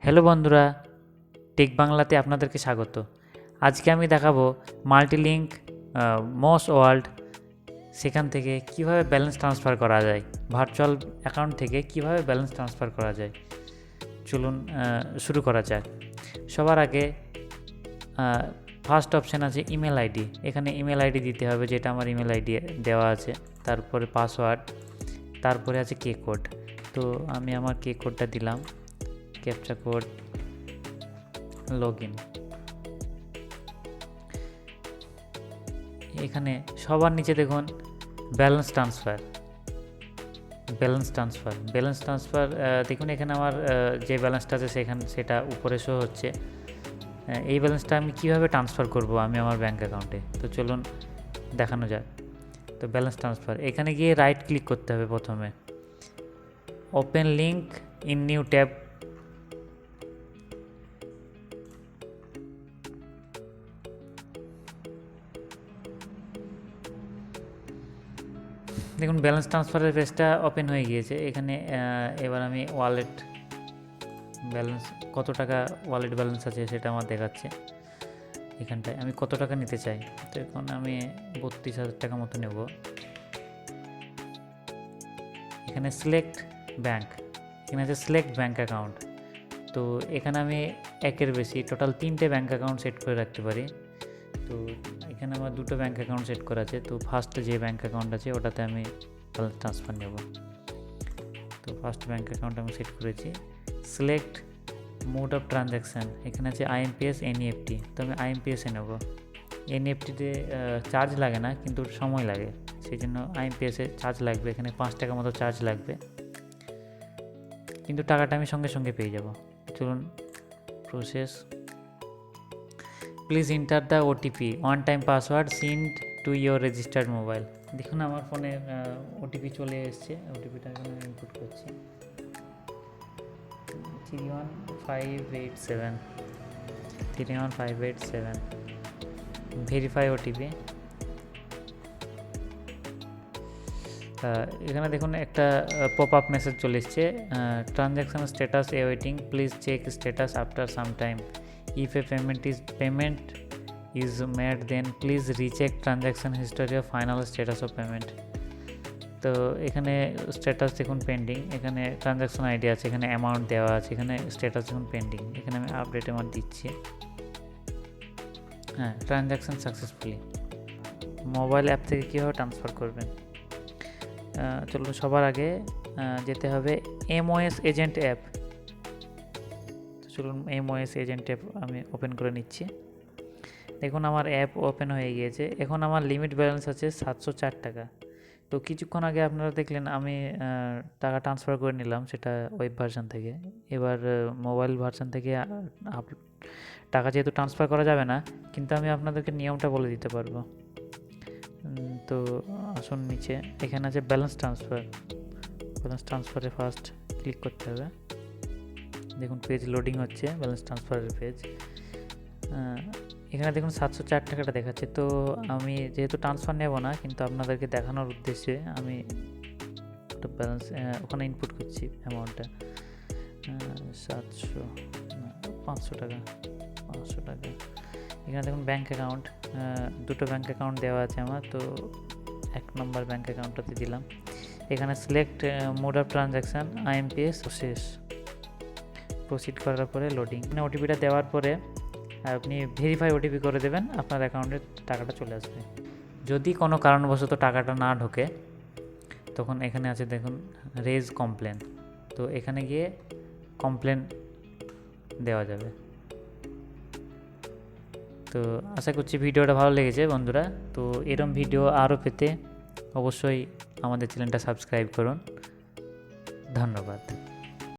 Hello বন্ধুরা, take বাংলাতে আপনাদেরকে স্বাগত। আজকে আমি দেখাবো মাল্টিলিঙ্ক মস ওয়ার্ল্ড, সেখান থেকে কিভাবে ব্যালেন্স ট্রান্সফার করা যায়, ভার্চুয়াল অ্যাকাউন্ট থেকে কিভাবে ব্যালেন্স ট্রান্সফার করা যায়। চলুন শুরু করা যাক। সবার আগে ফার্স্ট অপশান আছে ইমেল আইডি। এখানে ইমেল আইডি দিতে হবে, যেটা আমার ইমেল আইডি দেওয়া আছে। তারপরে পাসওয়ার্ড, তারপরে আছে কে কোড। তো আমি আমার কে কোডটা দিলাম, ক্যাপচা কোড, লগইন। এখানে সবার নিচে দেখুন ব্যালেন্স ট্রান্সফার। দেখুন এখানে আমার যে ব্যালেন্সটা আছে সেটা উপরে শো হচ্ছে। এই ব্যালেন্সটা আমি কিভাবে ট্রান্সফার করব আমি আমার ব্যাঙ্ক অ্যাকাউন্টে, তো চলুন দেখানো যাক। তো ব্যালেন্স ট্রান্সফার, এখানে গিয়ে রাইট ক্লিক করতে হবে। প্রথমে open link in new tab. দেখুন ব্যালেন্স ট্রান্সফারের পেজটা ওপেন হয়ে গিয়েছে। এখানে এবার আমি ওয়ালেট ব্যালেন্স, কত টাকা ওয়ালেট ব্যালেন্স আছে সেটা আমার দেখাচ্ছে। এখানটায় আমি কত টাকা নিতে চাই, তো এখন আমি 32,000 টাকা মতো নেব। এখানে সিলেক্ট ব্যাঙ্ক, এখানে আছে সিলেক্ট ব্যাঙ্ক অ্যাকাউন্ট। তো এখানে আমি একের বেশি টোটাল 3টে ব্যাঙ্ক অ্যাকাউন্ট সেট করে রাখতে পারি। তো এখানে আমার 2টো ব্যাঙ্ক অ্যাকাউন্ট সেট করা আছে। তো ফার্স্টে যে ব্যাঙ্ক অ্যাকাউন্ট আছে ওটাতে আমি ব্যালেন্স ট্রান্সফার নেব। তো ফার্স্ট ব্যাঙ্ক অ্যাকাউন্ট আমি সেট করেছি। সিলেক্ট মোড অফ ট্রানজ্যাকশান, এখানে আছে আইএমপিএস এনইএফটি। তো আমি আইএমপিএসে নেব। এনইএফটিতে চার্জ লাগে না, কিন্তু সময় লাগে, সেই জন্য আইএমপিএসে চার্জ লাগবে। এখানে 5 টাকা মতো চার্জ লাগবে, কিন্তু টাকাটা আমি সঙ্গে সঙ্গে পেয়ে যাব। চলুন process. Please enter the OTP, one time password send to your registered mobile. দেখুন আমার ফোনে ওটিপি চলে এসছে। ওটিপিটা এখন ইনপুট করছি, 31587 ভেরিফাই ওটিপি। এখানে দেখুন একটা পপ আপ মেসেজ চলে এসছে, transaction status awaiting, please check status after some time. If a payment is made, then please recheck transaction history of final status of payment. তো এখানে স্ট্যাটাস দেখুন pending, এখানে transaction ID আছে, এখানে amount দেওয়া আছে, এখানে স্ট্যাটাস দেখুন পেন্ডিং। এখানে আমি আপডেট অ্যামাউন্ট দিচ্ছি। হ্যাঁ, ট্রানজ্যাকশন সাকসেসফুলি। মোবাইল অ্যাপ থেকে কীভাবে ট্রান্সফার করবেন, চলুন সবার আগে যেতে হবে MOS এজেন্ট অ্যাপ। চলুন MOS এজেন্ট অ্যাপ আমি ওপেন করে নিচ্ছি। দেখুন আমার অ্যাপ ওপেন হয়ে গিয়েছে। এখন আমার লিমিট ব্যালেন্স আছে 704 টাকা। তো কিছুক্ষণ আগে আপনারা দেখলেন আমি টাকা ট্রান্সফার করে নিলাম, সেটা ওয়েব ভার্সন থেকে। এবার মোবাইল ভার্সন থেকে টাকা যেহেতু ট্রান্সফার করা যাবে না, কিন্তু আমি আপনাদেরকে নিয়মটা বলে দিতে পারবো। তো আসুন নিচে, এখানে আছে ব্যালেন্স ট্রান্সফারে ফার্স্ট ক্লিক করতে হবে। দেখুন পেজ লোডিং হচ্ছে, ব্যালেন্স ট্রান্সফারের পেজ। এখানে দেখুন 704 টাকাটা দেখাচ্ছে। তো আমি যেহেতু ট্রান্সফার নেব না, কিন্তু আপনাদেরকে দেখানোর উদ্দেশ্যে আমি ব্যালেন্স ওখানে ইনপুট করছি অ্যামাউন্টটা, 500 টাকা। এখানে দেখুন ব্যাঙ্ক অ্যাকাউন্ট, 2টো ব্যাঙ্ক অ্যাকাউন্ট দেওয়া আছে আমার। তো 1 নম্বর ব্যাঙ্ক অ্যাকাউন্টটাতে দিলাম। এখানে select mode of transaction IMPS, শেষ। প্রসিড করার পরে লোডিং। ওটিপিটা দেওয়ার পরে আপনি ভেরিফাই ওটিপি করে দেবেন, আপনার অ্যাকাউন্টে টাকাটা চলে আসবে। যদি কোনো কারণবশত টাকাটা না ঢোকে, তখন এখানে আছে দেখুন রেজ কমপ্লেন। তো এখানে গিয়ে কমপ্লেন দেওয়া যাবে। তো আশা করছি ভিডিওটা ভালো লেগেছে বন্ধুরা। তো এরকম ভিডিও আরও পেতে অবশ্যই আমাদের চ্যানেলটা সাবস্ক্রাইব করুন। ধন্যবাদ।